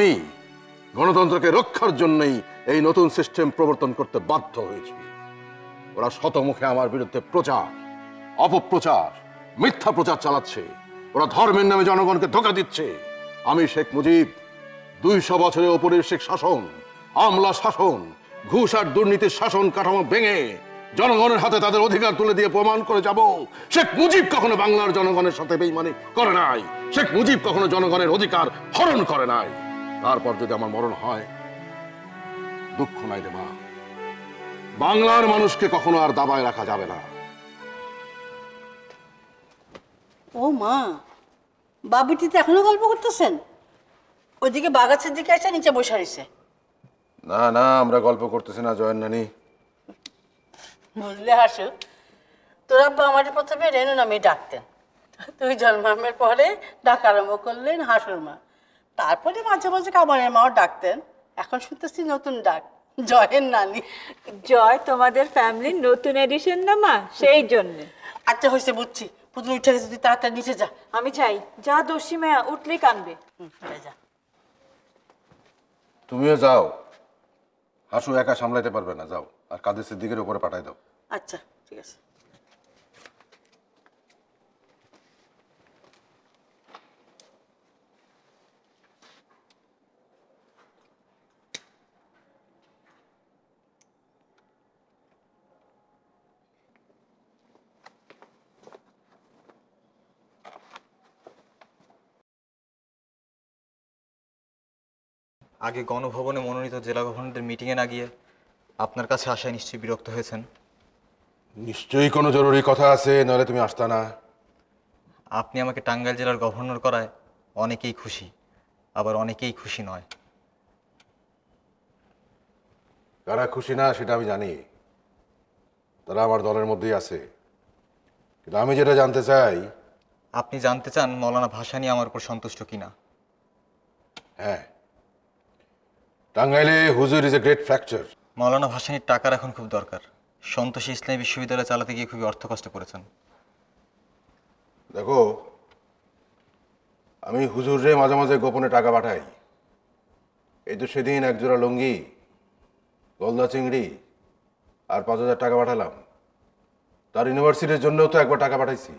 আমি গণতন্ত্রকে রক্ষার জন্যই এই নতুন সিস্টেম প্রবর্তন করতে বাধ্য হয়েছি। ওরা শতমুখে আমার বিরুদ্ধে প্রচার, অপপ্রচার, মিথ্যা প্রচার চালাচ্ছে। ওরা ধর্মের নামে জনগণকে ধোঁকা দিচ্ছে। আমি শেখ মুজিব 200 বছরের ঔপনিবেশিক শাসন, আমলা শাসন, ঘুষ আর দুর্নীতির শাসন কাঠামো ভেঙে জনগণের হাতে তাদের অধিকার তুলে দিয়ে প্রমাণ করে যাব শেখ মুজিব কখনো বাংলার জনগণের সাথে বেইমানি করে নাই। শেখ মুজিব কখনো জনগণের অধিকার হরণ করে নাই। তারপর যদি আমার মরণ হয়, দুঃখ নাই রে মা, বাংলার মানুষকে কখনো আর দাবায় রাখা যাবে না। ও মা, বাবিটিতে এখনো গল্প করতেছেন? ওইদিকে বাগাছের দিকে এসে নিচে বসে রয়েছে। না না, আমরা গল্প করতেছি না জয়ের নানি। বুঝলে হাসু, তোর আব্বা আমার প্রথমে রেনু নামে ডাকতেন। তুই জন্মামের পরে ডাক আরম্ভ করলেন হাসুর মা। তারপরে মাঝে মাঝে কামারের মাও ডাকতেন। এখন শুনতেছি নতুন ডাক, জয়ের নানি। জয় তোমাদের ফ্যামিলির নতুন এডিশন না মা, সেই জন্য। আচ্ছা হয়েছে, বুঝছি। পুতুল উঠে গেছে, তুই তাড়াতাড়ি নিচে যা। আমি চাই যা দোষী মায়া উঠলেই কানবে। যা। তুমিও যাও, হাসু একা সামলাইতে পারবে না, যাও। আর কাদের সিদ্দিকের উপরে পাঠাই দাও। আচ্ছা ঠিক আছে। আগে গণভবনে মনোনীত জেলা গভর্নরদের মিটিংয়ে না গিয়ে আপনার কাছে আসায় নিশ্চয়ই বিরক্ত হয়েছেন। নিশ্চয়ই কোনো জরুরি কথা আছে, নইলে তুমি আসতা না। আপনি আমাকে টাঙ্গাইল জেলার গভর্নর করায় অনেকেই খুশি, আবার অনেকেই খুশি নয়। কারা খুশি না সেটা আমি জানি, তারা আমার দলের মধ্যেই আছে। কিন্তু আমি যেটা জানতে চাই, আপনি জানতে চান মৌলানা ভাসানী আমার উপর সন্তুষ্ট কিনা? হ্যাঁ, টাঙ্গাইলে হুজুর ইজ এ গ্রেট ফ্র্যাকচার। মৌলানা ভাসানীর টাকার এখন খুব দরকার। সন্তোষী ইসলামী বিশ্ববিদ্যালয় চালাতে গিয়ে খুবই অর্থ কষ্ট করেছেন। দেখো, আমি হুজুরে মাঝে মাঝে গোপনে টাকা পাঠাই। এই তো সেদিন একজোড়া লুঙ্গি, গলদা চিংড়ি আর 5,000 টাকা পাঠালাম। তার ইউনিভার্সিটির জন্যও তো একবার টাকা পাঠাইছি।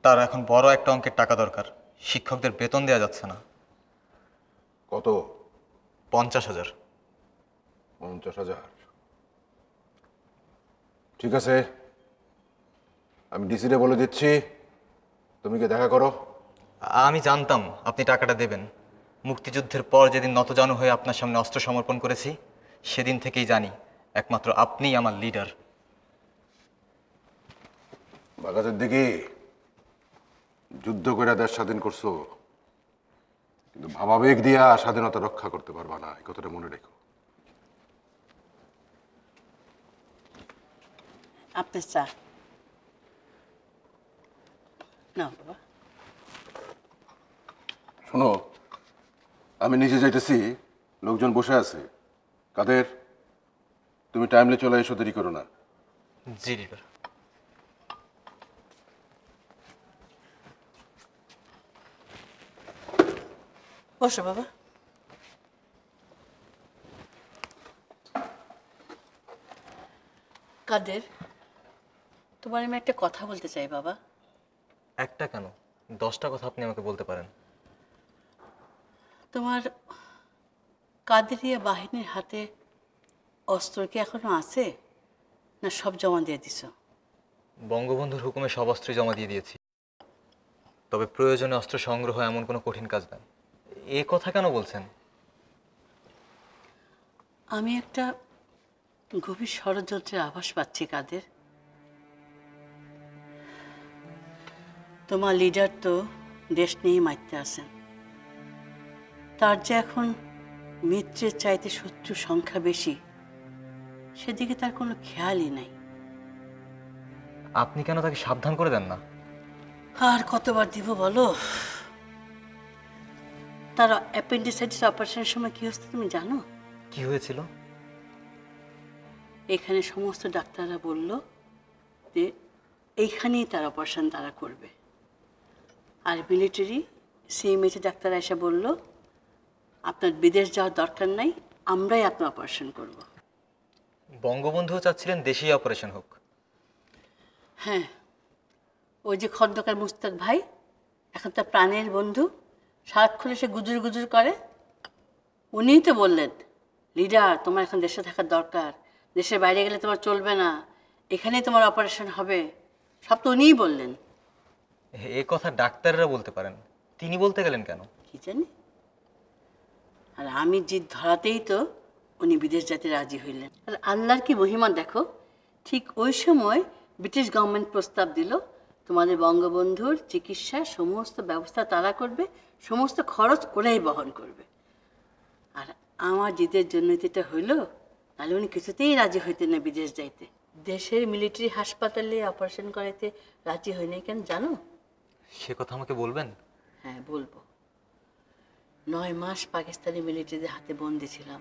তার এখন বড় একটা অঙ্কের টাকা দরকার। শিক্ষকদের বেতন দেওয়া যাচ্ছে না। কত? 50,000। 50,000? ঠিক আছে, আমি ডিসিরে বলে দিচ্ছি, তুমি কি দেখা করো। আমি জানতাম আপনি টাকাটা দেবেন। মুক্তিযুদ্ধের পর যেদিন নতজানু হয়ে আপনার সামনে অস্ত্র সমর্পণ করেছি, সেদিন থেকেই জানি একমাত্র আপনিই আমার লিডার। বাগাতের দিকে যুদ্ধ করে দেশ স্বাধীন করছো, কিন্তু ভাবাবেগ দিয়া স্বাধীনতা রক্ষা করতে পারবা না, এই কথাটা মনে রেখো। আপনার চা না বাবা। শোনো, আমি নিজে যাইতেছি, লোকজন বসে আছে। কাদের, তুমি টাইমলি চলে এসো, দেরি করো না। জি লিডার। বসো বাবা। কাদের, তোমার আমি একটা কথা বলতে চাই বাবা। একটা কেন, 10টা কথা আপনি আমাকে বলতে পারেন। তোমার কাদেরিয়া বাহিনীর হাতে অস্ত্র কি এখনো আছে, না সব জমা দিয়ে দিছ? বঙ্গবন্ধুর হুকুমে সব অস্ত্র জমা দিয়ে দিয়েছি, তবে প্রয়োজনে অস্ত্র সংগ্রহ এমন কোনো কঠিন কাজ নয়। এ কথা কেন বলছেন? আমি একটা গভীর ষড়যন্ত্রের আভাস পাচ্ছি কাদের। তোমার লিডার তো দেশ নিয়ে মারতে আছেন। তার যে এখন মিত্রের চাইতে শত্রুর সংখ্যা বেশি, সেদিকে তার কোনো খেয়ালই নাই। আপনি কেন তাকে সাবধান করে দেন না? আর কতবার দিব বলো? তার অ্যাপেন্ডিসাইটিস অপারেশনের সময় কি হচ্ছে তুমি জানো? কি হয়েছিল? এখানে সমস্ত ডাক্তাররা বলল যে এইখানেই তার অপারেশন তারা করবে। আর মিলিটারি সিএমএইচ ডাক্তাররা এসে বলল আপনার বিদেশ যাওয়ার দরকার নাই, আমরাই আপনার অপারেশন করব। বঙ্গবন্ধুও চাচ্ছিলেন দেশেই অপারেশন হোক। হ্যাঁ, ওই যে খন্দকার মুস্তাক ভাই, এখন তার প্রাণের বন্ধু, সারাক্ষণ এসে গুজুর গুজুর করে। উনিই তো বললেন, লিডার তোমার এখন দেশে থাকার দরকার, দেশের বাইরে গেলে তোমার চলবে না, এখানেই তোমার অপারেশন হবে, সব তো উনিই বললেন। এ কথা ডাক্তাররা বলতে পারেন, তিনি বলতে গেলেন কেন? কি জানি। আর আমি জিদ ধরাতেই তো উনি বিদেশ যেতে রাজি হইলেন। আর আল্লাহর কি মহিমা দেখো, ঠিক ওই সময় ব্রিটিশ গভর্নমেন্ট প্রস্তাব দিল তোমাদের বঙ্গবন্ধুর চিকিৎসার সমস্ত ব্যবস্থা তারা করবে, সমস্ত খরচ ওরাই বহন করবে। আর আমার জিদের জন্য যেটা হইল, তাহলে উনি কিছুতেই রাজি হইতেন না বিদেশ যাইতে। দেশের মিলিটারি হাসপাতালে অপারেশন করাইতে রাজি হয় নাই কেন জানো? সে কথা আমাকে বলবেন? হ্যাঁ বলবো। 9 মাস পাকিস্তানি মিলিটারিদের হাতে বন্দি ছিলাম,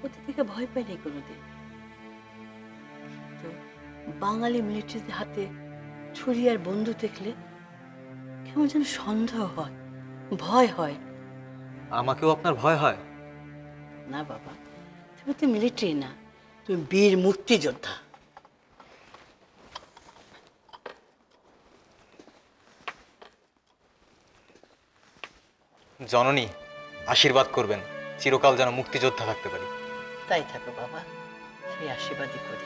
ওদের থেকে ভয় পাইনি কোনোদিন। তো বাঙালি মিলিটারিদের হাতে ছুরি আর বন্দুক দেখলে কেমন যেন সন্দেহ হয়, ভয় হয়। আমাকেও আপনার ভয় হয়? না বাবা, তুমি তো মিলিটারি না, তুমি বীর মুক্তিযোদ্ধা। জননী, আশীর্বাদ করবেন চিরকাল যেন মুক্তিযোদ্ধা থাকতে পারি। তাই থাকো বাবা, সেই আশীর্বাদই করি।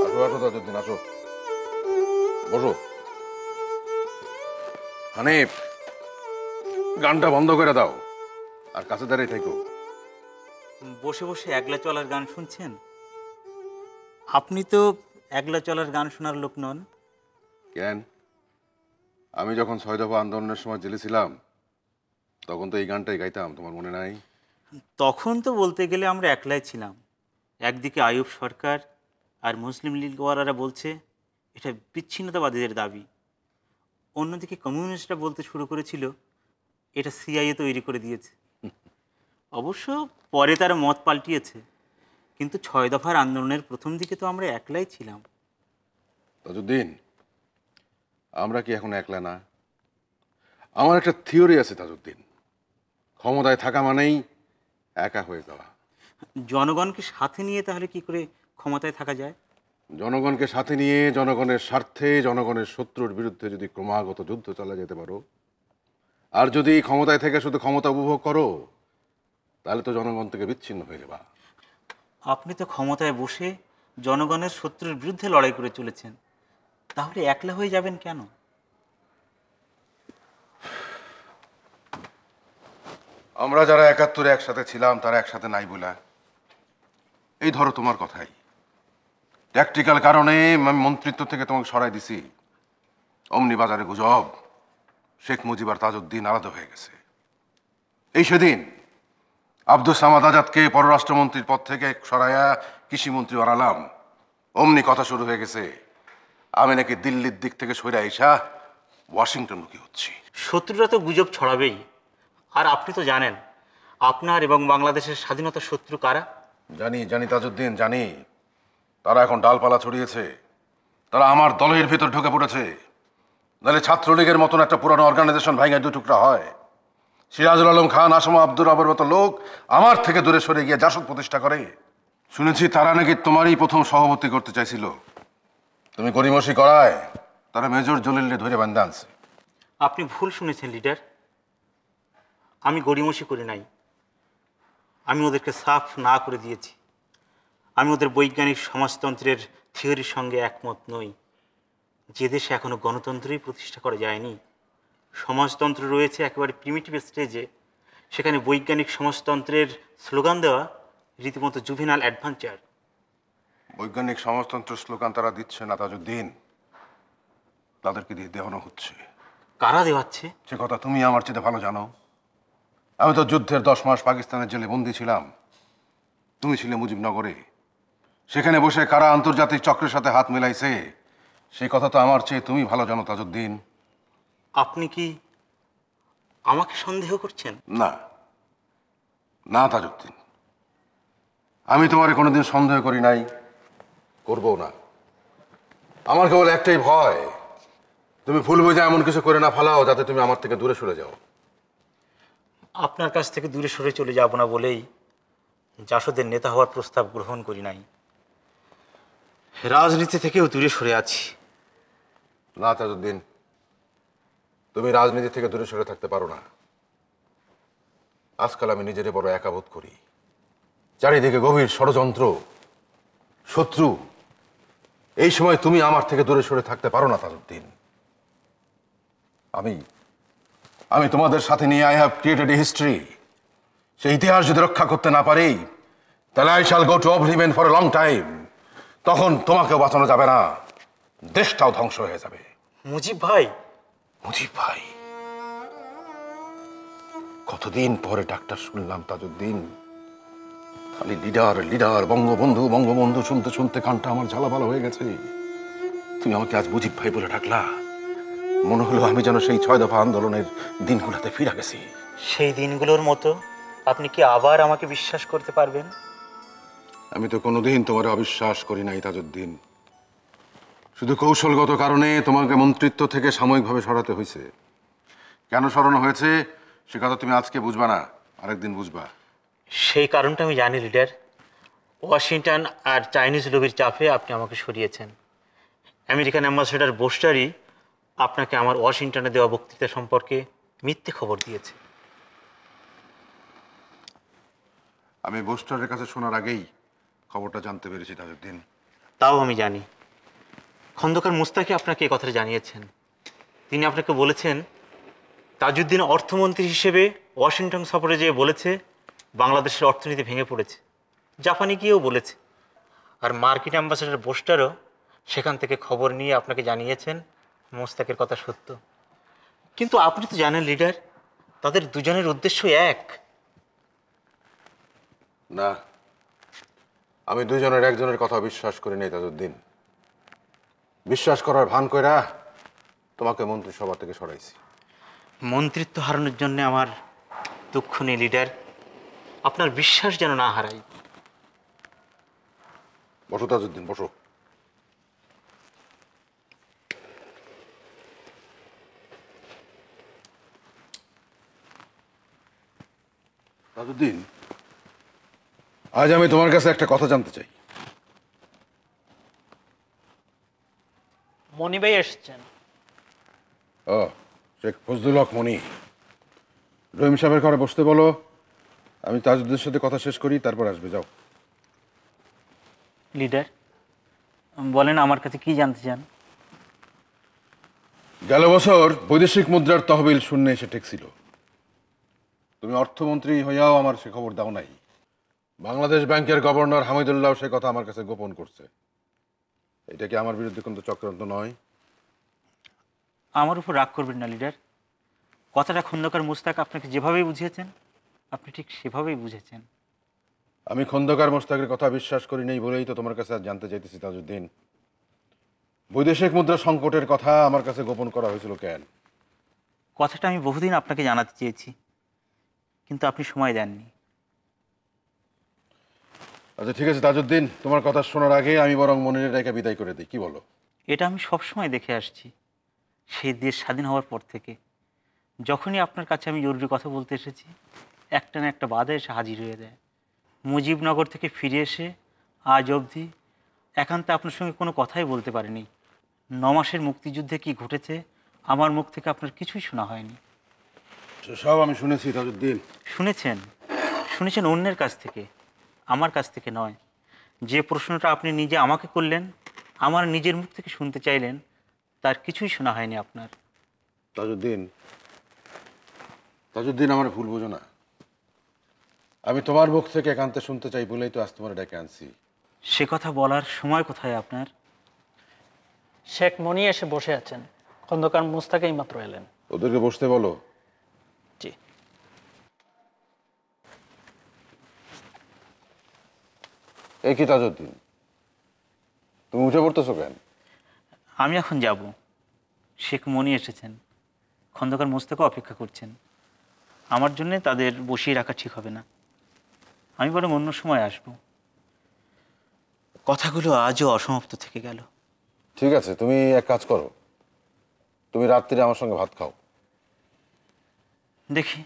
আসো আসো তাজউদ্দিন, আসো, বসো। হানিফ, গানটা বন্ধ করে দাও আর কাছে দাঁড়িয়ে থেকো। বসে বসে একলা চলার গান শুনছেন? আপনি তো একলা চলার গান শোনার লোক নন। কেন? আমি যখন 6 দফা আন্দোলনের সময় জেলে ছিলাম, তখন তো এই গানটাই গাইতাম, তোমার মনে নাই? তখন তো বলতে গেলে আমরা একলাই ছিলাম। একদিকে আইয়ুব সরকার আর মুসলিম লীগওয়ালারা বলছে এটা বিচ্ছিন্নতাবাদীদের দাবি, অন্যদিকে কমিউনিস্টরা বলতে শুরু করেছিল এটা সিআইএ তৈরি করে দিয়েছে। অবশ্য পরে তারা মত পাল্টিয়েছে, কিন্তু 6 দফার আন্দোলনের প্রথম দিকে তো আমরা একলাই ছিলাম। তাজউদ্দিন, আমরা কি এখন একলা না? আমার একটা থিওরি আছে তাজউদ্দিন, ক্ষমতায় থাকা মানেই একা হয়ে যাওয়া। জনগণকে সাথে নিয়ে তাহলে কি করে ক্ষমতায় থাকা যায়? জনগণকে সাথে নিয়ে জনগণের স্বার্থে জনগণের শত্রুর বিরুদ্ধে যদি ক্রমাগত যুদ্ধ চালা যেতে পারো, আর যদি ক্ষমতায় থেকে শুধু ক্ষমতা উপভোগ করো, তাহলে তো জনগণ থেকে বিচ্ছিন্ন হয়ে যাবা। আপনি তো ক্ষমতায় বসে জনগণের শত্রুর বিরুদ্ধে লড়াই করে চলেছেন, তাহলে একলা হয়ে যাবেন কেন? আমরা যারা 71-এ একসাথে ছিলাম তারা একসাথে নাই বলা। এই ধরো তোমার কথাই, ট্যাকটিক্যাল কারণে আমি মন্ত্রিত্ব থেকে তোমাকে সরাই দিছি, অমনি বাজারে গুজব শেখ মুজিব আর তাজউদ্দিন আলাদা হয়ে গেছে। এই সেদিন আব্দুস সামাদ আজাদকে পররাষ্ট্রমন্ত্রীর পদ থেকে সরাইয়া কৃষিমন্ত্রী বানালাম, অমনি কথা শুরু হয়ে গেছে আমি নাকি দিল্লির দিক থেকে সরে আইসা ওয়াশিংটনমুখী হচ্ছি। শত্রুরা তো গুজব ছড়াবেই, আর আপনি তো জানেন আপনার এবং বাংলাদেশের স্বাধীনতার শত্রু কারা। জানি জানি তাজউদ্দিন, জানি। তারা এখন ডালপালা ছড়িয়েছে, তারা আমার দলের ভেতর ঢুকে পড়েছে। নাহলে ছাত্রলীগের মতন একটা পুরানো অর্গানাইজেশন ভাঙা 2 টুকরা হয়। সিরাজুল আলম খান, আসমা আব্দুর রবের মতো লোক আমার থেকে দূরে সরে গিয়ে জাসদ প্রতিষ্ঠা করে। শুনেছি তারা নাকি তোমারই প্রথম সভাপতি করতে চাইছিল, তুমি গড়িমসি করায় তারা মেজর জলিলে ধরে বান্ধা আনছে। আপনি ভুল শুনেছেন লিডার, আমি গড়িমসি করি নাই। আমি ওদেরকে সাফ না করে দিয়েছি, আমি ওদের বৈজ্ঞানিক সমাজতন্ত্রের থিওরির সঙ্গে একমত নই। যে দেশে এখনো গণতন্ত্রই প্রতিষ্ঠা করা যায়নি, সমাজতন্ত্র রয়েছে একেবারে প্রিমিটিভ স্টেজে, সেখানে বৈজ্ঞানিক সমাজতন্ত্রের স্লোগান দেওয়া রীতিমতো জুভেনাল অ্যাডভেঞ্চার। বৈজ্ঞানিক সমাজতন্ত্র স্লোগান তারা দিচ্ছে না তাজউদ্দিন, তাদেরকে দিয়ে দেওয়ানো হচ্ছে। কারা দেওয়াচ্ছে? সে কথা তুমি আমার চেয়ে ভালো জানো। আমি তো যুদ্ধের 10 মাস পাকিস্তানের জেলে বন্দী ছিলাম, তুমি ছিলে মুজিবনগরে। সেখানে বসে কারা আন্তর্জাতিক চক্রের সাথে হাত মেলাইছে সেই কথা তো আমার চেয়ে তুমি ভালো জানো তাজউদ্দিন। আপনি কি আমাকে সন্দেহ করছেন? না না তাজউদ্দিন, আমি তোমারে কোনোদিন সন্দেহ করি নাই, করবো না। আমার কেবল একটাই ভয়, তুমি ভুল বুঝে এমন কিছু করে না ফেলাও যাতে তুমি আমার থেকে দূরে সরে যাও। আপনার কাছ থেকে দূরে সরে চলে যাব না বলেই জাসদের নেতা হওয়ার প্রস্তাব গ্রহণ করি নাই। রাজনীতি থেকেও দূরে সরে আছি। না তাজউদ্দিন, তুমি রাজনীতি থেকে দূরে সরে থাকতে পারো না। আজকাল আমি নিজেরে বড় একা বোধ করি। চারিদিকে গভীর ষড়যন্ত্র, শত্রু। এই সময় তুমি আমার থেকে দূরে সরে থাকতে পারো না তাজউদ্দিন। আমি আমি তোমাদের সাথে নিয়ে I have created a history. সেই ইতিহাস যদি রক্ষা করতে না পারি তাহলে I shall go to oblivion for a long time. তখন তোমাকেও বাঁচানো যাবে না, দেশটাও ধ্বংস হয়ে যাবে। মুজিব ভাই, মুজিব ভাই, কতদিন পরে ডাক্তার শুনলাম তাজউদ্দিন। খালি লিডার লিডার, বঙ্গবন্ধু বঙ্গবন্ধু শুনতে শুনতে কানটা আমার ঝালাপালা হয়ে গেছে। তুমি আমাকে আজ মুজিব ভাই বলে ডাকলা, মনে হলো আমি যেন সেই 6 দফা আন্দোলনের দিনগুলোতে ফিরে গেছি। সেই দিনগুলোর মতো আপনি কি আবার আমাকে বিশ্বাস করতে পারবেন? আমি তো কোনোদিন তোমার অবিশ্বাস করি নাই তাজউদ্দিন। শুধু কৌশলগত কারণে তোমাকে মন্ত্রিত্ব থেকে সাময়িকভাবে সরাতে হয়েছে। কেন সরানো হয়েছে সে কথা তুমি আজকে বুঝবা না, আরেকদিন বুঝবা। সেই কারণটা আমি জানি লিডার। ওয়াশিংটন আর চাইনিজ লবির চাপে আপনি আমাকে সরিয়েছেন। আমেরিকান অ্যাম্বাসেডর বোস্টারই আপনাকে আমার ওয়াশিংটনে দেওয়া বক্তৃতা সম্পর্কে মিথ্যে খবর দিয়েছে। আমি বোস্টারের কাছে শোনার আগেই খবরটা জানতে পেরেছি তাজউদ্দিন। তাও আমি জানি খন্দকার মুস্তাকি আপনাকে এই কথাটা জানিয়েছেন। তিনি আপনাকে বলেছেন তাজউদ্দিন অর্থমন্ত্রী হিসেবে ওয়াশিংটন সফরে যেয়ে বলেছে বাংলাদেশের অর্থনীতি ভেঙে পড়েছে। জাপানে গিয়েও বলেছে। আর মার্কিন অ্যাম্বাসেডর বোস্টারও সেখান থেকে খবর নিয়ে আপনাকে জানিয়েছেন মোস্তাকের কথা সত্য। কিন্তু আপনি তো জানেন লিডার, তাদের দুজনের উদ্দেশ্য এক। না, আমি দুজনের একজনের কথা বিশ্বাস করি নাই তাজউদ্দিন। বিশ্বাস করার ভান কইরা তোমাকে মন্ত্রিসভা থেকে সরাইছি। মন্ত্রিত্ব হারানোর জন্য আমার দুঃখ নেই লিডার, আপনার বিশ্বাস যেন না হারাই। বসো তাজউদ্দিন, বসো। তাজউদ্দিন, আজ আমি তোমার কাছে একটা কথা জানতে চাই। মনি ভাই এসছেন। ও, শেখ ফজলুল হক মনি। রহিম সাহেবের ঘরে বসতে বলো, আমি তাজউদ্দিনের সাথে কথা শেষ করি, তারপর আসবে। যাও। লিডার বলেন আমার কাছে কি জানতে চান? গেল বছর বৈদেশিক মুদ্রার তহবিল শূন্য এসে ঠেকছিল। তুমি অর্থমন্ত্রী হইয়াও আমার সে খবর দাও নাই। বাংলাদেশ ব্যাংকের গভর্নর হামিদুল্লাহ সে কথা আমার কাছে গোপন করছে। এটা কি আমার বিরুদ্ধে কোনো চক্রান্ত নয়? আমার উপর রাগ করবেন না লিডার। কথাটা খন্দকার মুস্তাক আপনাকে যেভাবেই বুঝিয়েছেন আপনি ঠিক সেভাবেই বুঝেছেন। আমি খন্দকার মোস্তাকের কথা বিশ্বাস করি নাই বলেই তো তোমার কাছে আজ জানতে চাইতেছি তাজউদ্দিন, বৈদেশিক মুদ্রা সংকটের কথা আমার কাছে গোপন করা হয়েছিল কেন? কথাটা আমি বহুদিন আপনাকে জানাতে চেয়েছি, কিন্তু আপনি সময় দেননি। আচ্ছা ঠিক আছে তাজউদ্দিন, তোমার কথা শোনার আগে আমি বরং মনিরের রেখে বিদায় করে দিই, কি বলো? এটা আমি সবসময় দেখে আসছি সেই দেশ স্বাধীন হওয়ার পর থেকে। যখনই আপনার কাছে আমি জরুরি কথা বলতে এসেছি একটা না একটা বাধা এসে হাজির হয়ে যায়। মুজিবনগর থেকে ফিরে এসে আজ অবধি একান্তে আপনার সঙ্গে কোনো কথাই বলতে পারিনি। 9 মাসের মুক্তিযুদ্ধে কি ঘটেছে আমার মুখ থেকে আপনার কিছুই শোনা হয়নি। সব আমি শুনেছি তাজউদ্দিন। শুনেছেন? শুনেছেন অন্যের কাছ থেকে, আমার কাছ থেকে নয়। যে প্রশ্নটা আপনি নিজে আমাকে করলেন, আমার নিজের মুখ থেকে শুনতে চাইলেন, তার কিছুই শোনা হয়নি আপনার। তাজউদ্দিন, তাজউদ্দিন আমার ভুল বোঝো না। আমি তোমার মুখ থেকে একান্তে শুনতে চাই বলেই তো আজ তোমার ডেকে আনছি। সে কথা বলার সময় কোথায় আপনার? শেখ মনি এসে বসে আছেন, খন্দকার মুস্তাক এই মাত্র এলেন। ওদেরকে বসতে বলো। জি। এই কি তাজউদ্দিন, তুমি উঠে পড়তেছো কেন? আমি এখন যাব। শেখ মনি এসেছেন, খন্দকার মোস্তাকও অপেক্ষা করছেন। আমার জন্যে তাদের বসিয়ে রাখা ঠিক হবে না। আমি বরং অন্য সময় আসব। কথাগুলো আজও অসমাপ্ত থেকে গেল। ঠিক আছে, তুমি এক কাজ করো, তুমি রাত্রিরে আমার সঙ্গে ভাত খাও। দেখি,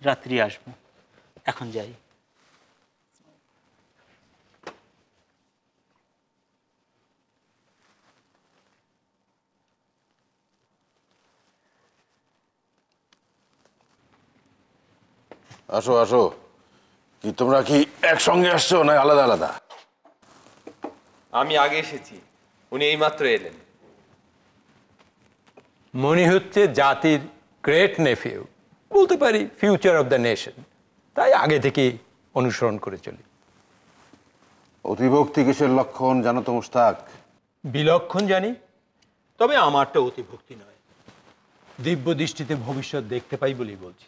রাত্রি আসবো। এখন যাই। আসো আসো। কি তোমরা কি একসঙ্গে আসছো না আলাদা আলাদা? আমি আগে এসেছি, উনি এইমাত্র এলেন। মনি হচ্ছে জাতির গ্রেট নেফিউ, বলতে পারি ফিউচার অফ দ্য নেশন, তাই আগে থেকেই অনুসরণ করে চলি। অতিভক্তি কিসের লক্ষণ জানো তো মুস্তাক? বিলক্ষণ জানি, তবে আমারটা অতিভক্তি নয়, দিব্য দৃষ্টিতে ভবিষ্যৎ দেখতে পাই বলেই বলছি।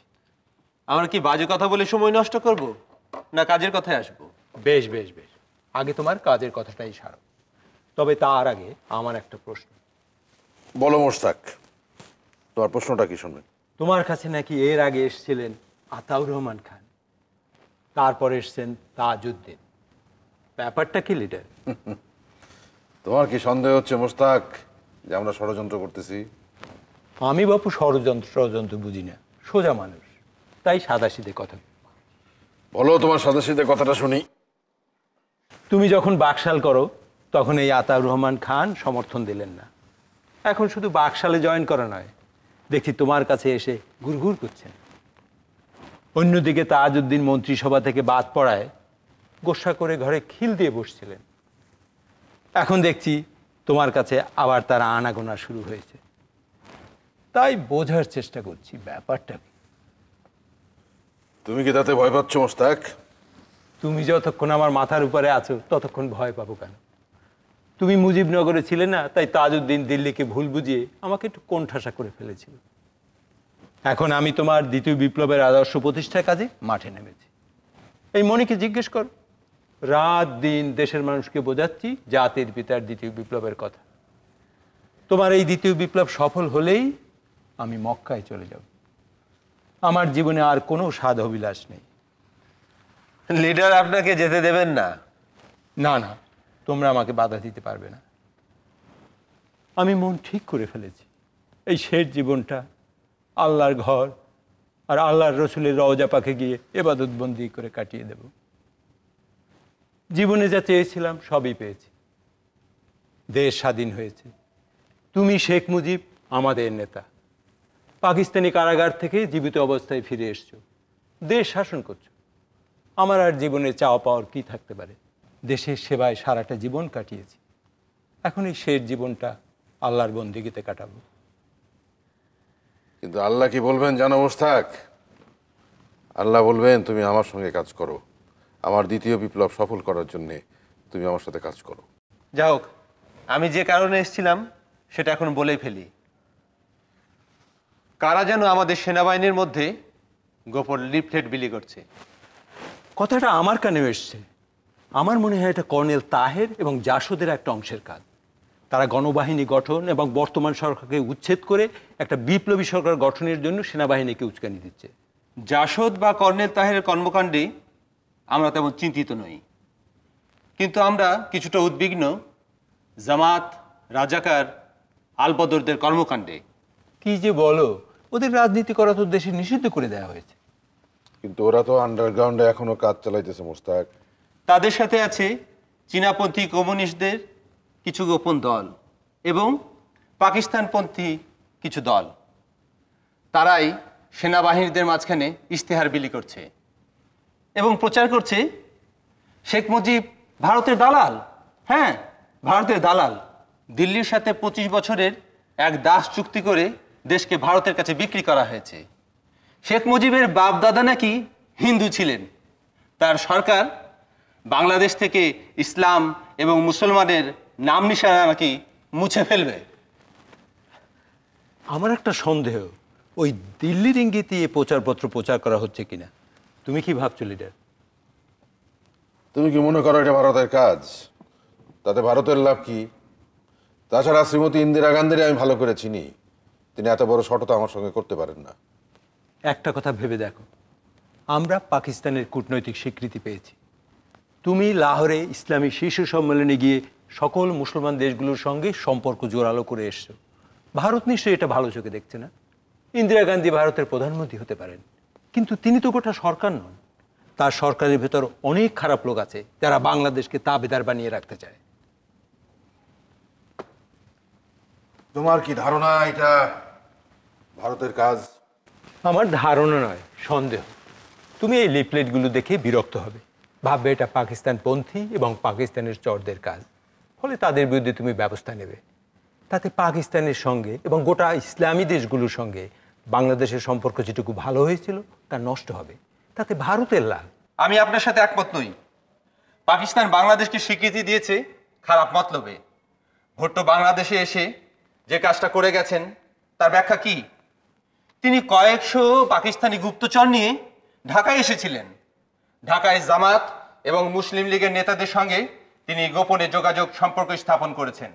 আমরা কি বাজে কথা বলে সময় নষ্ট করব, না কাজের কথায় আসবো? বেশ বেশ বেশ, আগে তোমার কাজের কথাটাই সারো। তবে তার আগে আমার একটা প্রশ্ন। বলো মুস্তাক, তোমার প্রশ্নটা কি শুনবেন? তোমার কাছে নাকি এর আগে এসেছিলেন আতাউর রহমান খান, তারপর এসছেন তাজউদ্দিন, ব্যাপারটা কি লিডার? তোমার কি সন্দেহ হচ্ছে মুস্তাক যে আমরা ষড়যন্ত্র করতেছি? আমি বাপু ষড়যন্ত্র বুঝি না, সোজা মানুষ, তাই সাদাসিধে কথা। বলো তোমার সাদাসিধে কথাটা শুনি। তুমি যখন বাকশাল করো তখন এই আতাউর রহমান খান সমর্থন দিলেন না। এখন শুধু বাকশালে জয়েন করা নয়, দেখি তোমার কাছে এসে ঘুরঘুর করছেন। অন্যদিকে তাজউদ্দিন মন্ত্রিসভা থেকে বাদ পড়ায় গোসা করে ঘরে খিল দিয়ে বসছিলেন। এখন দেখছি তোমার কাছে আবার তার আনাগোনা শুরু হয়েছে। তাই বোঝার চেষ্টা করছি ব্যাপারটা কি। তুমি কি তাতে ভয় পাচ্ছ মুস্তাক? তুমি যতক্ষণ আমার মাথার উপরে আছো ততক্ষণ ভয় পাবো কেন? তুমি মুজিবনগরে ছিলে না, তাই তাজউদ্দিন দিল্লিকে ভুল বুঝিয়ে আমাকে একটু কোণঠাসা করে ফেলেছিল। এখন আমি তোমার দ্বিতীয় বিপ্লবের আদর্শ প্রতিষ্ঠার কাজে মাঠে নেমেছি। এই মনিকে জিজ্ঞেস কর, রাত দিন দেশের মানুষকে বোঝাচ্ছি জাতির পিতার দ্বিতীয় বিপ্লবের কথা। তোমার এই দ্বিতীয় বিপ্লব সফল হলেই আমি মক্কায় চলে যাব। আমার জীবনে আর কোনো স্বাদ অভিলাষ নেই। লিডার আপনাকে যেতে দেবেন না? না না, তোমরা আমাকে বাধা দিতে পারবে না। আমি মন ঠিক করে ফেলেছি, এই শেষ জীবনটা আল্লাহর ঘর আর আল্লাহর রসুলের রওজা পাকে গিয়ে এবাদতবন্দি করে কাটিয়ে দেব। জীবনে যা চেয়েছিলাম সবই পেয়েছি। দেশ স্বাধীন হয়েছে, তুমি শেখ মুজিব আমাদের নেতা, পাকিস্তানি কারাগার থেকে জীবিত অবস্থায় ফিরে এসছো, দেশ শাসন করছো। আমার আর জীবনে চাওয়া পাওয়ার কি থাকতে পারে? দেশের সেবায় সারাটা জীবন কাটিয়েছি, এখন এই শেষ জীবনটা আল্লাহর বন্দিগিতে কাটাবো। কিন্তু আল্লাহ কি বলবেন জানো মুস্তাক? আল্লাহ বলবেন তুমি আমার সঙ্গে কাজ করো, আমার দ্বিতীয় বিপ্লব সফল করার জন্য তুমি আমার সাথে কাজ করো। যা হোক, আমি যে কারণে এসেছিলাম সেটা এখন বলেই ফেলি। কারা যেন আমাদের সেনাবাহিনীর মধ্যে গোপন লিফলেট বিলি করছে। কথাটা আমার কানেও এসছে। আমার মনে হয় এটা কর্নেল তাহের এবং জাসদের একটা অংশের কাজ। তারা গণবাহিনী গঠন এবং বর্তমান সরকারকে উচ্ছেদ করে একটা বিপ্লবী সরকার গঠনের জন্য সেনাবাহিনীকে উস্কানি দিচ্ছে। জাসদ বা কর্নেল তাহের কর্মকাণ্ডে আমরা তেমন চিন্তিত নই, কিন্তু আমরা কিছুটা উদ্বিগ্ন জামাত, রাজাকার, আলবদরদের কর্মকাণ্ডে। কি যে বলো, ওদের রাজনীতি করা তো দেশে নিষিদ্ধ করে দেওয়া হয়েছে। কিন্তু ওরা তো আন্ডারগ্রাউন্ডে এখনো কাজ চালাইতেছে মুস্তাক। তাদের সাথে আছে চীনাপন্থী কমিউনিস্টদের কিছু গোপন দল এবং পাকিস্তানপন্থী কিছু দল। তারাই সেনাবাহিনীদের মাঝখানে ইশতেহার বিলি করছে এবং প্রচার করছে শেখ মুজিব ভারতের দালাল। হ্যাঁ, ভারতের দালাল। দিল্লির সাথে 25 বছরের এক দাস চুক্তি করে দেশকে ভারতের কাছে বিক্রি করা হয়েছে। শেখ মুজিবের বাপ দাদা নাকি হিন্দু ছিলেন, তার সরকার বাংলাদেশ থেকে ইসলাম এবং মুসলমানের নাম নিশানা নাকি মুছে ফেলবে। আমার একটা সন্দেহ, ওই দিল্লির ইঙ্গিতে এই প্রচারপত্র প্রচার করা হচ্ছে কিনা। তুমি কি ভাবছো লিডার? তুমি কি মনে করো এটা ভারতের কাজ? তাতে ভারতের লাভ কি? তাছাড়া শ্রীমতী ইন্দিরা গান্ধীর আমি ভালো করে চিনি, তিনি এত বড় শটতা আমার সঙ্গে করতে পারেন না। একটা কথা ভেবে দেখো, আমরা পাকিস্তানের কূটনৈতিক স্বীকৃতি পেয়েছি। তুমি লাহোরে ইসলামী শীর্ষ সম্মেলনে গিয়ে সকল মুসলমান দেশগুলোর সঙ্গে সম্পর্ক জোরালো করে এসছো। ভারত নিশ্চয়ই এটা ভালো চোখে দেখছে না। ইন্দিরা গান্ধী ভারতের প্রধানমন্ত্রী হতে পারেন, কিন্তু তিনি তো গোটা সরকার নন। তার সরকারের ভেতর অনেক খারাপ লোক আছে যারা বাংলাদেশকে তাবেদার বানিয়ে রাখতে চায়। তোমার কি ধারণা এটা ভারতের কাজ? আমার ধারণা নয়, সন্দেহ। তুমি এই লিফলেটগুলো দেখে বিরক্ত হবে, ভাববে এটা পাকিস্তানপন্থী এবং পাকিস্তানের চরদের কাজ, ফলে তাদের বিরুদ্ধে তুমি ব্যবস্থা নেবে। তাতে পাকিস্তানের সঙ্গে এবং গোটা ইসলামী দেশগুলোর সঙ্গে বাংলাদেশের সম্পর্ক যেটুকু ভালো হয়েছিল তা নষ্ট হবে। তাতে ভারতের লাভ। আমি আপনার সাথে একমত নই। পাকিস্তান বাংলাদেশকে স্বীকৃতি দিয়েছে খারাপ মতলবে। ভুট্টো বাংলাদেশে এসে যে কাজটা করে গেছেন তার ব্যাখ্যা কি? তিনি কয়েকশো পাকিস্তানি গুপ্তচর নিয়ে ঢাকায় এসেছিলেন। ঢাকায় জামাত এবং মুসলিম লীগের নেতাদের সঙ্গে তিনি গোপনে যোগাযোগ সম্পর্ক স্থাপন করেছেন।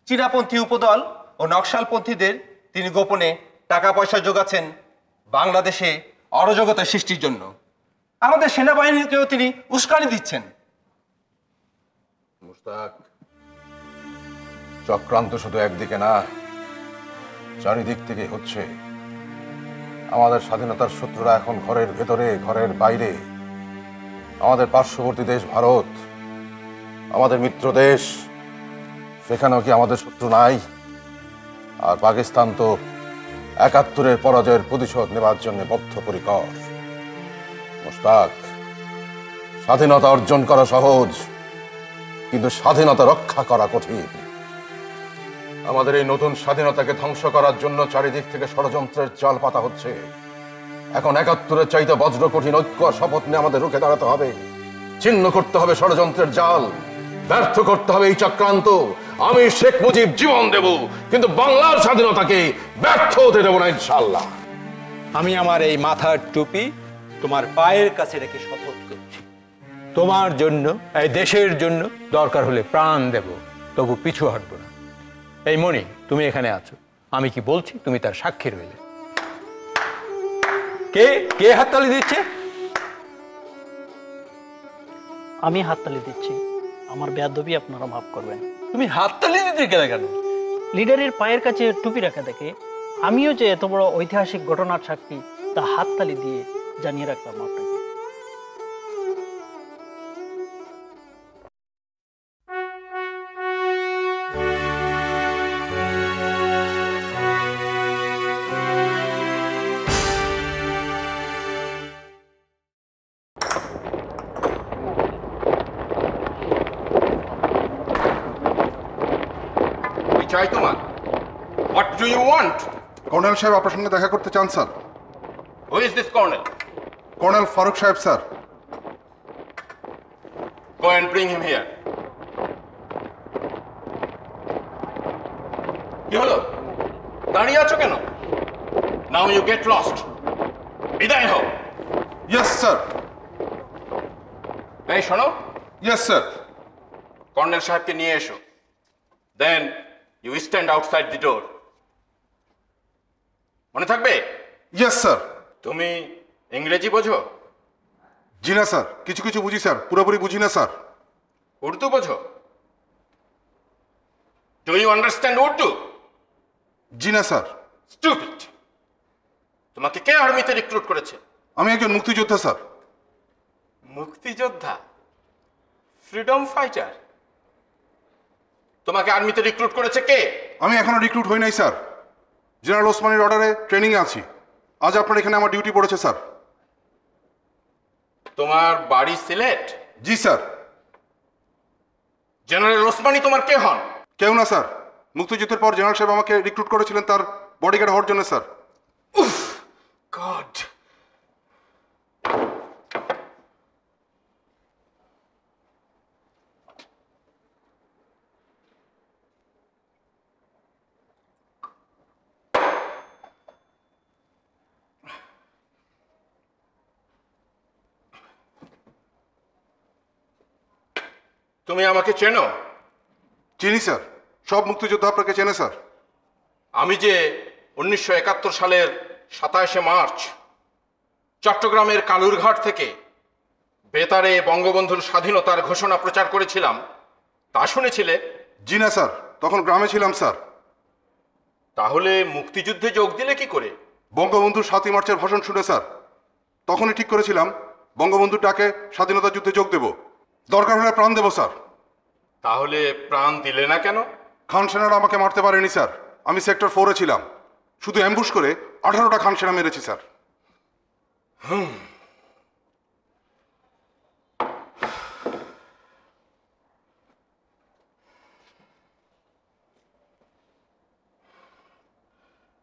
চীনাপন্থী উপদল ও নকশালপন্থীদের তিনি গোপনে টাকা পয়সা যোগাচ্ছেন বাংলাদেশে অরাজকতা সৃষ্টির জন্য। আমাদের সেনাবাহিনীকেও তিনি উস্কানি দিচ্ছেন। মুশতাক, চক্রান্ত শুধু একদিকে না, চারিদিক থেকে হচ্ছে। আমাদের স্বাধীনতার শত্রুরা এখন ঘরের ভেতরে, ঘরের বাইরে। আমাদের পার্শ্ববর্তী দেশ ভারত, আমাদের মিত্র দেশ, সেখানেও কি আমাদের শত্রু নাই? আর পাকিস্তান তো ৭১-এর পরাজয়ের প্রতিশোধ নেবার জন্য বদ্ধপরিকর। মুশতাক, স্বাধীনতা অর্জন করা সহজ, কিন্তু স্বাধীনতা রক্ষা করা কঠিন। আমাদের এই নতুন স্বাধীনতাকে ধ্বংস করার জন্য চারিদিক থেকে ষড়যন্ত্রের জাল পাতা হচ্ছে। এখন ৭১-এর চাইতে বজ্র কঠিন ঐক্য আর শপথ নিয়ে আমাদের রুখে দাঁড়াতে হবে। ছিন্ন করতে হবে ষড়যন্ত্রের জাল, ব্যর্থ করতে হবে এই চক্রান্ত। আমি শেখ মুজিব জীবন দেব, কিন্তু বাংলার স্বাধীনতাকে ব্যর্থ হতে দেব না, ইনশাআল্লাহ। আমি আমার এই মাথার টুপি তোমার পায়ের কাছে রেখে শপথ করছি, তোমার জন্য, এই দেশের জন্য দরকার হলে প্রাণ দেব, তবু পিছু হটব না। এই মনি, তুমি এখানে আছো, আমি কি বলছি তুমি তার সাক্ষী রইলে। কে কে হাততালি দিচ্ছে? আমি হাততালি দিচ্ছি। আমার বেয়াদবি আপনারা মাফ করবেন। তুমি হাততালি দিতে গেলে কেন? লিডারের পায়ের কাছে টুপি রাখা দেখে আমিও যে এত বড় ঐতিহাসিক ঘটনার সাক্ষী তা হাততালি দিয়ে জানিয়ে রাখলাম আপনাকে। চাই তোমার? What do you want? Colonel সাহেব আপনার সঙ্গে দেখা করতে চান sir. Who is this colonel? Colonel Farooq সাহেব sir. Go and bring him here. কি হলো? দাঁড়িয়ে আছো কেন? Now you get lost. বিদায় হও। Yes sir. এই শোনো। Yes sir. কর্নেল সাহেবকে নিয়ে এসো। Then you stand outside the door. মনে থাকবে? Yes sir. তুমি ইংরেজি বোঝো? জি না স্যার, কিছু কিছু বুঝি স্যার, পুরোপুরি বুঝি না স্যার। উর্দু বোঝো? Do you understand Urdu? জি না স্যার। স্টুপিড! তোমাকে কে আর্মিতে রিক্রুট করেছে? আমি একজন মুক্তিযোদ্ধা স্যার। মুক্তিযোদ্ধা? Freedom fighter? তোমাকে আর্মিতে রিক্রুট করেছে কে? আমি এখনো রিক্রুট হই নাই স্যার। জেনারেল ওসমানীর অর্ডারে ট্রেনিংয়ে আছি। আজ আপনার এখানে আমার ডিউটি পড়েছে স্যার। তোমার বাড়ি সিলেট? জি স্যার। জেনারেল ওসমানী তোমার কে হন? কেউ না স্যার, মুক্তিযুদ্ধের পর জেনারেল সাহেব আমাকে রিক্রুট করেছিলেন তার বডিগার্ড হওয়ার জন্য স্যার। গড! তুমি আমাকে চেনো? চিনি স্যার, সব মুক্তিযোদ্ধা আপনাকে চেনে স্যার। আমি যে 1971 সালের 27শে মার্চ চট্টগ্রামের কালুরঘাট থেকে বেতারে বঙ্গবন্ধুর স্বাধীনতার ঘোষণা প্রচার করেছিলাম, তা শুনেছিলে? জি না স্যার, তখন গ্রামে ছিলাম স্যার। তাহলে মুক্তিযুদ্ধে যোগ দিলে কি করে? বঙ্গবন্ধুর 7ই মার্চের ভাষণ শুনে স্যার, তখনই ঠিক করেছিলাম বঙ্গবন্ধুর ডাকে স্বাধীনতা যুদ্ধে যোগ দেব, দরকার হলে প্রাণ দেব স্যার। তাহলে প্রাণ দিলে না কেন? খান সেনারা আমাকে মারতে পারেনি স্যার, আমি সেক্টর 4-এ ছিলাম, শুধু অ্যাম্বুশ করে 18টা খান সেনা মেরেছি স্যার।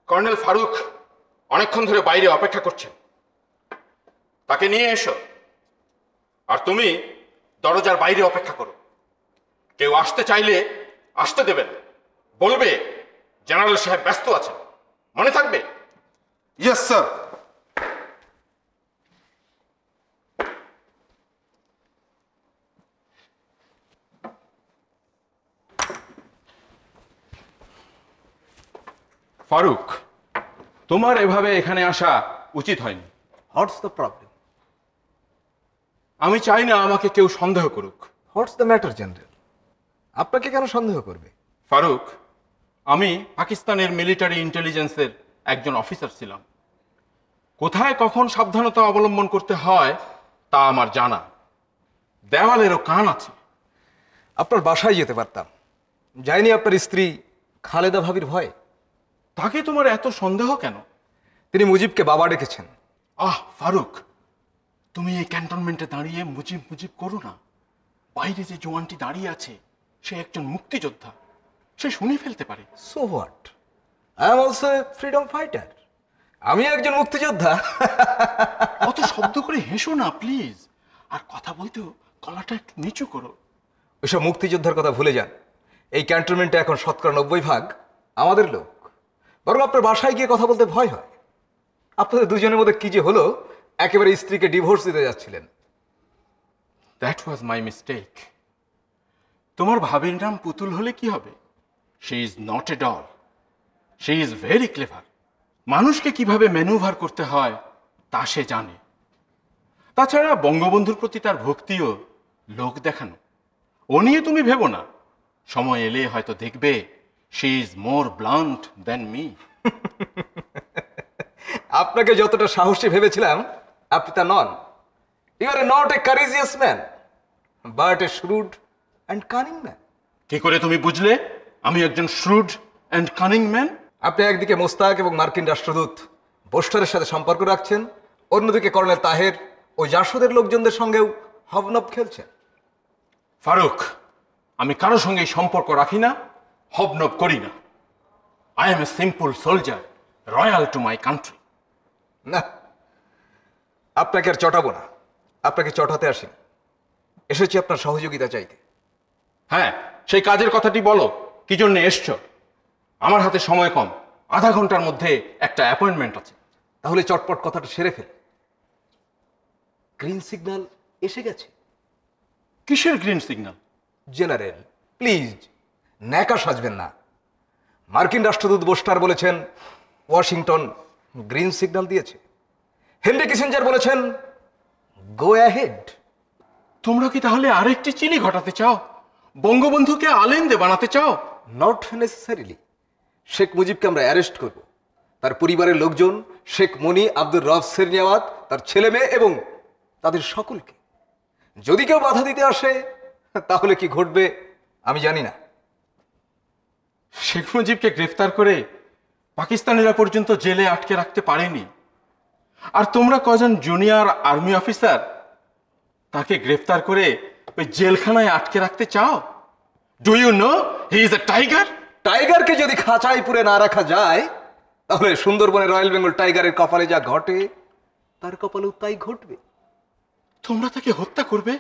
কর্নেল ফারুক অনেকক্ষণ ধরে বাইরে অপেক্ষা করছেন, তাকে নিয়ে এসো। আর তুমি দরজার বাইরে অপেক্ষা করো, কেউ আসতে চাইলে আসতে দেবে না, বলবে জেনারেল সাহেব ব্যস্ত আছেন, মনে থাকবে? Yes sir. ফারুক, তোমার এভাবে এখানে আসা উচিত হয়নি। What's the problem? আমি চাই না আমাকে কেউ সন্দেহ করুক। What's the matter general? আপনাকে কেন সন্দেহ করবে? ফারুক, আমি পাকিস্তানের মিলিটারি ইন্টেলিজেন্সের একজন অফিসার ছিলাম। কোথায় কখন সাবধানতা অবলম্বন করতে হয় তা আমার জানা। দেওয়ালেরও কান আছে। আপনার বাসায় যেতে পারতাম, যাইনি আপনার স্ত্রী খালেদা ভাবির ভয়ে। তাকে তোমার এত সন্দেহ কেন? তিনি মুজিবকে বাবা ডেকেছেন। ফারুক, তুমি এই ক্যান্টনমেন্টে দাঁড়িয়ে মুজিব মুজিব করো না। বাইরে যে জওয়ানটি দাঁড়িয়ে আছে সে একজন মুক্তিযোদ্ধা, সে শুনে ফেলতে পারে। So what, I am also A freedom fighter. আমি একজন মুক্তিযোদ্ধা। অত শব্দ করে হেসো না প্লিজ, আর কথা বলতেও গলাটা একটু নিচু করো। ওইসব মুক্তিযোদ্ধার কথা ভুলে যান। এই ক্যান্টনমেন্টে এখন 90% আমাদের লোক। বরং আপনার বাসায় গিয়ে কথা বলতে ভয় হয়। আপনাদের দুজনের মধ্যে কি যে হলো, একেবারে স্ত্রীকে ডিভোর্স দিতে যাচ্ছিলেন। That was my mistake. তোমার ভাবির নাম পুতুল হলে কি হবে? She is not a doll, she is very clever. মানুষকে কিভাবে ম্যানুভার করতে হয় তা সে জানে। তাছাড়া বঙ্গবন্ধুর প্রতি তার ভক্তিও লোক দেখানো। ও নিয়ে তুমি ভেবো না, সময় এলে হয়তো দেখবে she is more blunt than me. আপনাকে যতটা সাহসী ভেবেছিলাম আপনি তা নন। You are not a courageous man, but a shrewd and cunning man. কি করে তুমি বুঝলে আমি একজন শ্রুড অ্যান্ড কানিং ম্যান? আপনি একদিকে মোস্তাক এবং মার্কিন রাষ্ট্রদূত বোস্টারের সাথে সম্পর্ক রাখছেন, অন্যদিকে কর্নেল তাহের ও জাসদের লোকজনদের সঙ্গেও হবনব খেলছেন। ফারুক, আমি কারোর সঙ্গে সম্পর্ক রাখি না, হবনব করি না। I M a simple soldier, royal to my country. না, আপনাকে আর চটাবো না। আপনাকে চটাতে আসি, এসেছি আপনার সহযোগিতা চাইতে। হ্যাঁ, সেই কাজের কথাটি বলো, কি জন্য এসছো? আমার হাতে সময় কম, আধা ঘন্টার মধ্যে একটা অ্যাপয়েন্টমেন্ট আছে। তাহলে চটপট কথাটা সেরে ফেল। গ্রিন সিগন্যাল এসে গেছে। কিসের গ্রিন সিগন্যাল? জেনারেল প্লিজ ন্যাকা সাজবেন না। মার্কিন রাষ্ট্রদূত বোস্টার বলেছেন ওয়াশিংটন গ্রিন সিগন্যাল দিয়েছে। হেনরি কিসিঞ্জার বলেছেন গো অ্যাহেড। তোমরা কি তাহলে আরেকটি চিনি ঘটাতে চাও? বঙ্গবন্ধুকে আলেন্দে বানাতে চাও? Not necessarily. শেখ মুজিবকে আমরা অ্যারেস্ট করব, তার পরিবারের লোকজন, শেখ মনি, আব্দুর রব সেরনিয়াওয়াত, তার ছেলে মেয়ে এবং তাদের সকলকে। যদি কেউ বাধা দিতে আসে তাহলে কি ঘটবে আমি জানি না। শেখ মুজিবকে গ্রেফতার করে পাকিস্তানিরা পর্যন্ত জেলে আটকে রাখতে পারেনি, আর তোমরা কজন জুনিয়র আর্মি অফিসার তাকে গ্রেফতার করে ওই জেলখানায় আটকে রাখতে চাও? Do you know he is a tiger? টাইগারকে যদি খাঁচায় পুরে না রাখা যায় তাহলে সুন্দরবনের রয়্যাল বেঙ্গল টাইগারের কপালে যা ঘটে তার কপালেও তাই ঘটবে। তোমরা তাকে হত্যা করবে?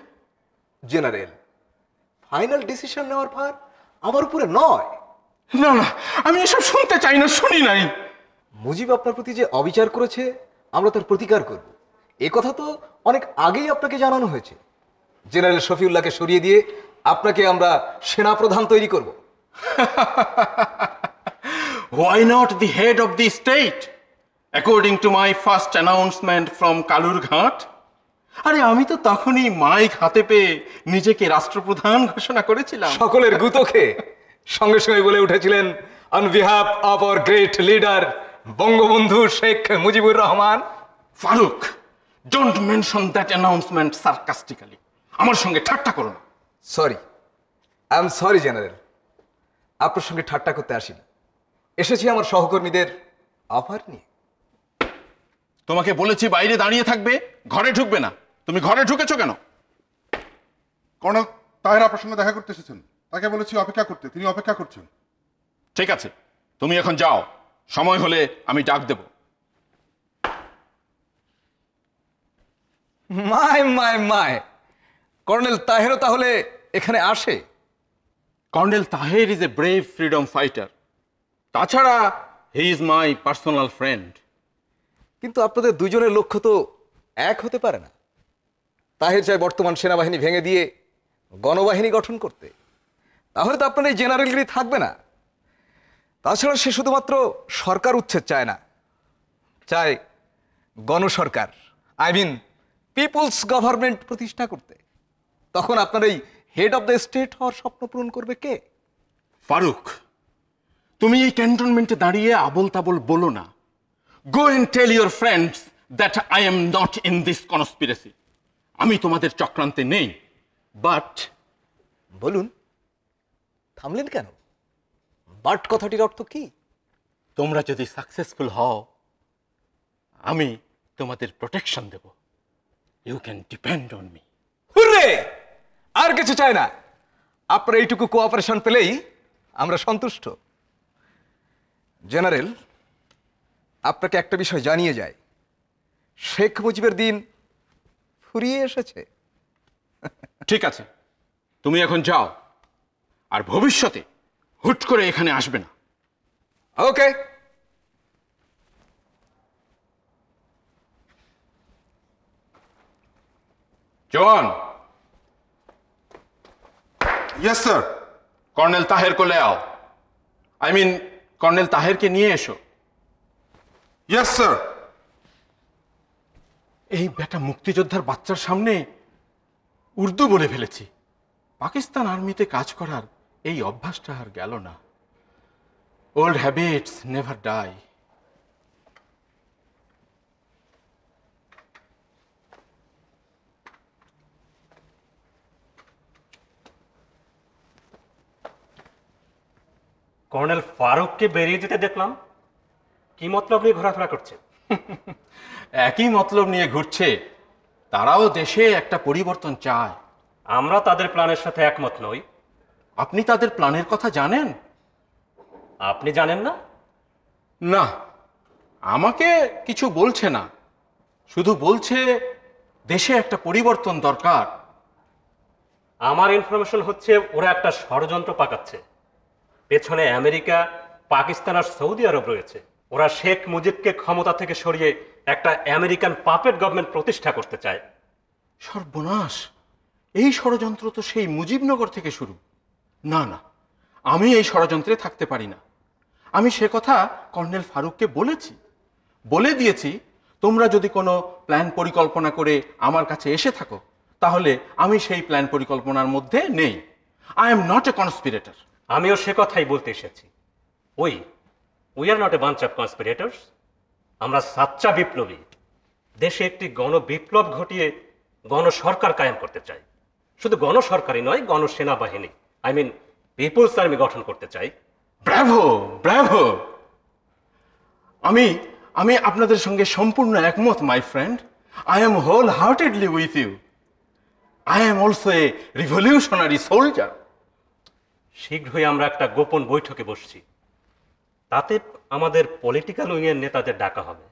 জেনারেল, ফাইনাল ডিসিশন নেওয়ার ভার আমার উপরে নয়। না না, আমি এসব শুনতে চাই না, শুনি নাই। মুজিব আপনার প্রতি যে অবিচার করেছে আমরা তার প্রতিকার করব, এ কথা তো অনেক আগেই আপনাকে জানানো হয়েছে। জেনারেল শফিউল্লাহকে সরিয়ে দিয়ে আপনাকে আমরা সেনাপ্রধান তৈরি করব। Why not the head of the state? According to my first announcement from Kalurghat. আরে আমি তো তখনই মাইক হাতে পেয়ে নিজেকে রাষ্ট্রপ্রধান ঘোষণা করেছিলাম। সকলের গুতো খেয়ে সঙ্গে সঙ্গে বলে উঠেছিলেন, on behalf of our great leader Bangabandhu Sheikh Mujibur Rahman. Farooq, don't mention that announcement sarcastically. আমার সঙ্গে ঠাট্টা করো না। Sorry, I am sorry general, আপনার সঙ্গে ঠাট্টা করতে আসিনি, এসেছি আমার সহকর্মীদের অফার নিয়ে। তোমাকে বলেছি বাইরে দাঁড়িয়ে থাকবে, ঘরে ঢুকবে না। তুমি ঘরে ঢুকেছো কেন? কর্নেল তাহের আপনার সঙ্গে দেখা করতে এসেছেন, তাকে বলেছি অপেক্ষা করতে, তিনি অপেক্ষা করছেন। ঠিক আছে, তুমি এখন যাও, সময় হলে আমি ডাক দেব। মায় মায় মায়, কর্নেল তাহেরও তাহলে এখানে আসে? Colonel Taher is a brave freedom fighter. তাছাড়া he is my personal friend. কিন্তু আপনাদের দুজনের লক্ষ্য তো এক হতে পারে না। তাহের চায় বর্তমান সেনাবাহিনী ভেঙে দিয়ে গণবাহিনী গঠন করতে, তাহলে তো আপনার এই জেনারেলগিরি থাকবে না। তাছাড়া সে শুধুমাত্র সরকার উচ্ছেদ চায় না, চায় গণসরকার, আই মিন পিপলস গভর্নমেন্ট প্রতিষ্ঠা করতে। তখন আপনার এই হেড অফ দ্য স্টেট হওয়ার স্বপ্ন পূরণ করবে কে? ফারুক, তুমি এই ক্যান্টনমেন্টে দাঁড়িয়ে আবল তাবল বলো না। Go and tell your friends that I am not in this conspiracy. আমি তোমাদের চক্রান্তে নেই। বাট বলুন, থামলেন কেন? বাট কথাটির অর্থ কি? তোমরা যদি সাকসেসফুল হও, আমি তোমাদের প্রোটেকশন দেব। You can depend on me. Hurray! আর কিছু চাই না, আপনার এইটুকু কোঅপারেশন পেলেই আমরা সন্তুষ্ট। জেনারেল, আপনাকে একটা বিষয় জানিয়ে যায়, শেখ মুজিবের দিন ফুরিয়ে এসেছে। ঠিক আছে, তুমি এখন যাও, আর ভবিষ্যতে হুট করে এখানে আসবে না। ওকে। জওয়ান। Yes sir. কর্নেল তাহের को ले आओ। আই মিন কর্নেল তাহেরকে নিয়ে এসো। Yes sir. এই বেটা মুক্তিযোদ্ধার বাচ্চার সামনে উর্দু বলে ফেলেছি। পাকিস্তান আর্মিতে কাজ করার এই অভ্যাসটা আর গেল না। Old habits never die. Colonel ফারুককে বেরিয়ে যেতে দেখলাম, কি মতলব নিয়ে ঘোরাফেরা করছে? একই মতলব নিয়ে ঘুরছে। তারাও দেশে একটা পরিবর্তন চায়। আমরা তাদের প্ল্যানের সাথে একমত নই। আপনি তাদের প্ল্যানের কথা জানেন? আপনি জানেন না? না, আমাকে কিছু বলছে না, শুধু বলছে দেশে একটা পরিবর্তন দরকার। আমার ইনফরমেশন হচ্ছে ওরা একটা ষড়যন্ত্র পাকাচ্ছে। পেছনে আমেরিকা, পাকিস্তান আর সৌদি আরব রয়েছে। ওরা শেখ মুজিবকে ক্ষমতা থেকে সরিয়ে একটা আমেরিকান পাপেট গভর্নমেন্ট প্রতিষ্ঠা করতে চায়। সর্বনাশ! এই ষড়যন্ত্র তো সেই মুজিবনগর থেকে শুরু। না না, আমি এই ষড়যন্ত্রে থাকতে পারি না। আমি সে কথা কর্নেল ফারুককে বলেছি, বলে দিয়েছি তোমরা যদি কোনো প্ল্যান পরিকল্পনা করে আমার কাছে এসে থাকো, তাহলে আমি সেই প্ল্যান পরিকল্পনার মধ্যে নেই। I am not a conspirator. আমিও সে কথাই বলতে এসেছি। We are not a bunch of conspirators. আমরা সাচ্চা বিপ্লবী। দেশে একটি গণবিপ্লব ঘটিয়ে গণসরকার কায়েম করতে চাই। শুধু গণসরকারই নয়, গণসেনাবাহিনী, আই মিন পিপলস আর্মি গঠন করতে চাই। Bravo, bravo! আমি আপনাদের সঙ্গে সম্পূর্ণ একমত, my friend. I am wholeheartedly with you. I am also a revolutionary soldier. শীঘ্রই আমরা একটা গোপন বৈঠকে বসছি। তাতে আমাদের পলিটিক্যাল উইংয়ের নেতাদের ডাকা হবে,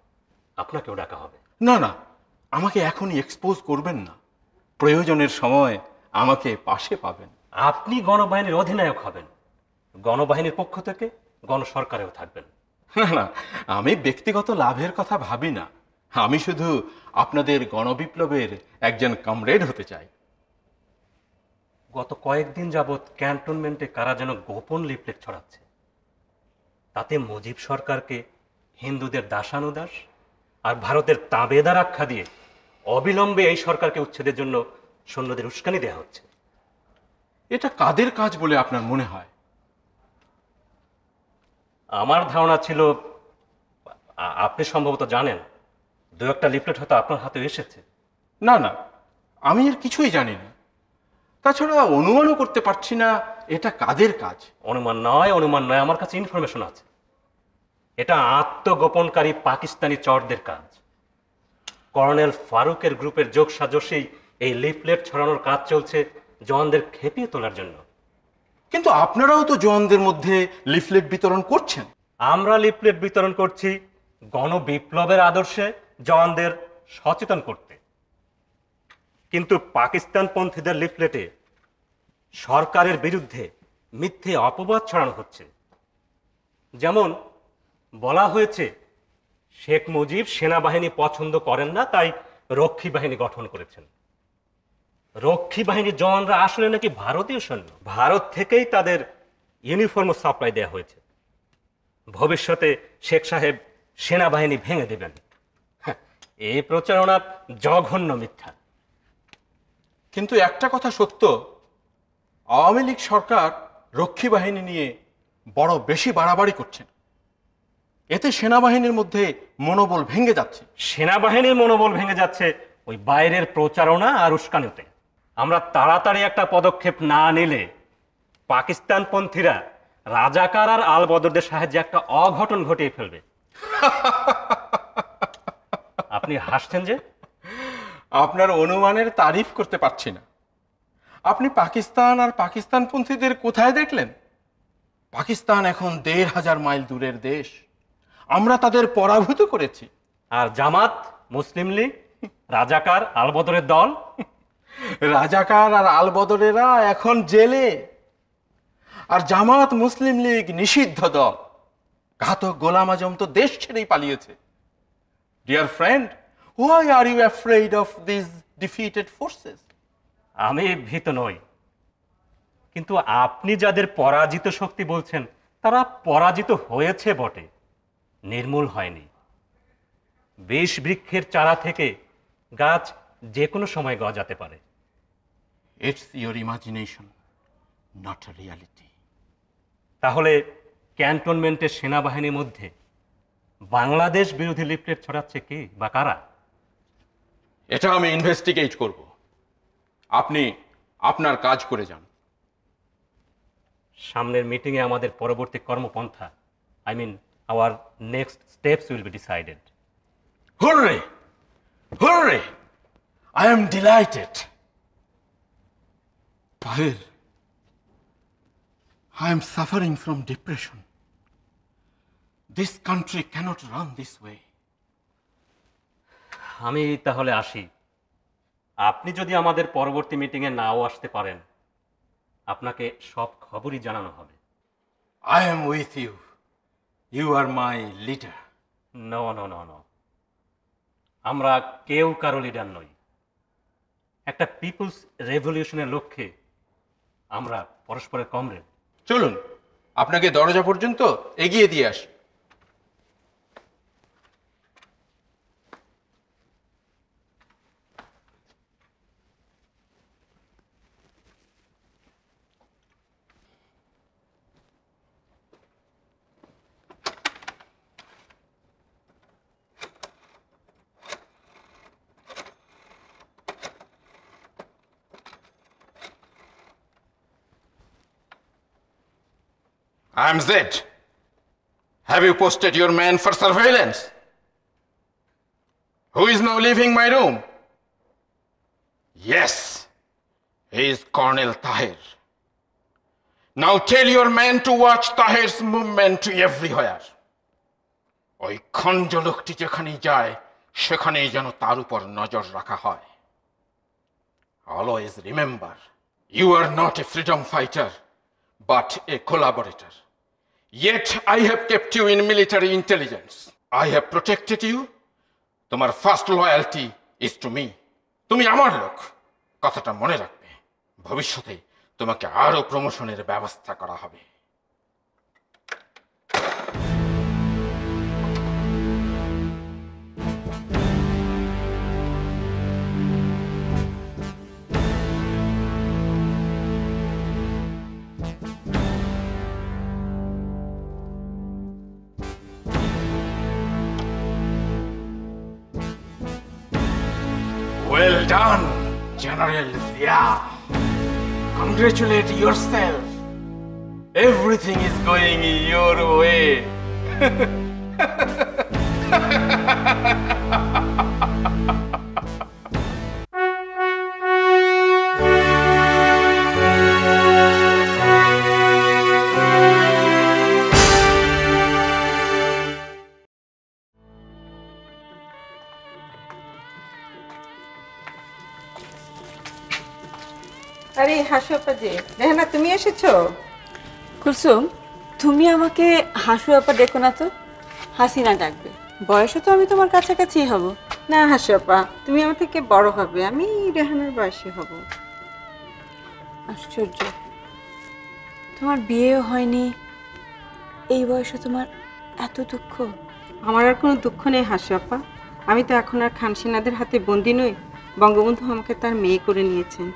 আপনাকেও ডাকা হবে। না না, আমাকে এখনই এক্সপোজ করবেন না। প্রয়োজনের সময় আমাকে পাশে পাবেন। আপনি গণবাহিনীর অধিনায়ক হবেন, গণবাহিনীর পক্ষ থেকে গণসরকারেও থাকবেন। না না, আমি ব্যক্তিগত লাভের কথা ভাবি না। আমি শুধু আপনাদের গণবিপ্লবের একজন কমরেড হতে চাই। গত কয়েকদিন যাবৎ ক্যান্টনমেন্টে কারা যেন গোপন লিফলেট ছড়াচ্ছে, তাতে মুজিব সরকারকে হিন্দুদের দাসানুদাস আর ভারতের তাবেদার আখ্যা দিয়ে অবিলম্বে এই সরকারকে উচ্ছেদের জন্য সৈন্যদের উস্কানি দেওয়া হচ্ছে। এটা কাদের কাজ বলে আপনার মনে হয়? আমার ধারণা ছিল আপনি সম্ভবত জানেন, দু একটা লিফলেট হয়তো আপনার হাতে এসেছে। না না, আমি এর কিছুই জানি না। তাছাড়া অনুমানও করতে পারছি না এটা কাদের কাজ। অনুমান নয়, আমার কাছে ইনফরমেশন আছে। এটা আত্মগোপনকারী পাকিস্তানি চরদের কাজ। কর্নেল ফারুকের গ্রুপের যোগ সাজসেই এই লিফলেট ছড়ানোর কাজ চলছে জওয়ানদের খেপিয়ে তোলার জন্য। কিন্তু আপনারাও তো জওয়ানদের মধ্যে লিফলেট বিতরণ করছেন। আমরা লিফলেট বিতরণ করছি গণবিপ্লবের আদর্শে জওয়ানদের সচেতন করতে, কিন্তু পাকিস্তানপন্থীদের লিফলেটে সরকারের বিরুদ্ধে মিথ্যে অপবাদ ছড়ানো হচ্ছে। যেমন বলা হয়েছে শেখ মুজিব সেনাবাহিনী পছন্দ করেন না, তাই রক্ষী বাহিনী গঠন করেছেন। রক্ষী বাহিনীর জওয়ানরা আসলে নাকি ভারতীয় সৈন্য, ভারত থেকেই তাদের ইউনিফর্ম সাপ্লাই দেওয়া হয়েছে। ভবিষ্যতে শেখ সাহেব সেনাবাহিনী ভেঙে দেবেন। এই প্রচারণা জঘন্য মিথ্যা। কিন্তু একটা কথা সত্য, আওয়ামী লীগ সরকার রক্ষী বাহিনী নিয়ে বড় বেশি বাড়াবাড়ি করছেন। এতে সেনাবাহিনীর মধ্যে মনোবল ভেঙে যাচ্ছে। সেনাবাহিনীর মনোবল ভেঙে যাচ্ছে ওই বাইরের প্রচারণা আর উস্কানিতে। আমরা তাড়াতাড়ি একটা পদক্ষেপ না নিলে পাকিস্তানপন্থীরা রাজাকার আর আল বদরদের সাহায্যে একটা অঘটন ঘটিয়ে ফেলবে। আপনি হাসছেন যে? আপনার অনুমানের তারিফ করতে পারছি না। আপনি পাকিস্তান আর পাকিস্তানপন্থীদের কোথায় দেখলেন? পাকিস্তান এখন ১৫০০ মাইল দূরের দেশ। আমরা তাদের পরাভূত করেছি। আর জামাত, মুসলিম লীগ, রাজাকার, আল বদরের দল, রাজাকার আর আল বদরেরা এখন জেলে। আর জামাত, মুসলিম লীগ নিষিদ্ধ দল। ঘাতক গোলাম আজম তো দেশ ছেড়েই পালিয়েছে। Dear friend, why are you afraid of these defeated forces? আমি ভীত নই, কিন্তু আপনি যাদের পরাজিত শক্তি বলছেন তারা পরাজিত হয়েছে বটে, নির্মূল হয়নি। বিষ বৃক্ষের চারা থেকে গাছ যে কোনো সময় গজাতে পারে। It's your imagination, not a reality. তাহলে ক্যান্টনমেন্টের সেনাবাহিনীর মধ্যে বাংলাদেশ বিরোধী লিফলেট ছড়াচ্ছে কে বা কারা? এটা আমি ইনভেস্টিগেট করব। আপনি আপনার কাজ করে যান। সামনের মিটিংয়ে আমাদের পরবর্তী কর্মপন্থা, I mean our next steps will be decided. Hooray! Hooray! I am delighted. Tahir, I am suffering from depression. This country cannot run this way. আমি তাহলে আসি। আপনি যদি আমাদের পরবর্তী মিটিংয়ে নাও আসতে পারেন, আপনাকে সব খবরই জানানো হবে। I am with you. You are my leader. No no no no, আমরা কেউ কারো লিডার নই। একটা পিপলস রেভলিউশনের লক্ষ্যে আমরা পরস্পরের কমরেড। চলুন আপনাকে দরজা পর্যন্ত এগিয়ে দিয়ে আসি। I am Zed. Have you posted your man for surveillance? Who is now leaving my room? Yes, he is Colonel Tahir. Now tell your man to watch Tahir's movement everywhere. ওই খঞ্জ লোকটি যেখানেই যায় সেখানেই যেন তার উপর নজর রাখা হয়। Always remember, you are not a freedom fighter, but a collaborator. Yet I have kept you in military intelligence. I have protected you. তোমার first loyalty is to me. তুমি আমার লোক, কথাটা মনে রাখবে। ভবিষ্যতে তোমাকে আরো প্রমোশনের ব্যবস্থা করা হবে। Well done, General Zia. Congratulate yourself. Everything is going your way. আরে হাসুয়াপা যে রেহানা, তুমি এসেছো? কুলসুম, তুমি আমাকে হাসু আপা ডেকো না তো, হাসিনা ডাকবে। বয়সে তো আমি তোমার কাছাকাছি হব। না হাসুয়াপা, তুমি আমার থেকে বড় হবে, আমি রেহানার বয়সী হব। আশ্চর্য, তোমার বিয়েও হয়নি, এই বয়সে তোমার এত দুঃখ। আমার আর কোনো দুঃখ নেই হাসুয়াপা, আমি তো এখন আর খানসিনাদের হাতে বন্দি নই। বঙ্গবন্ধু আমাকে তার মেয়ে করে নিয়েছেন।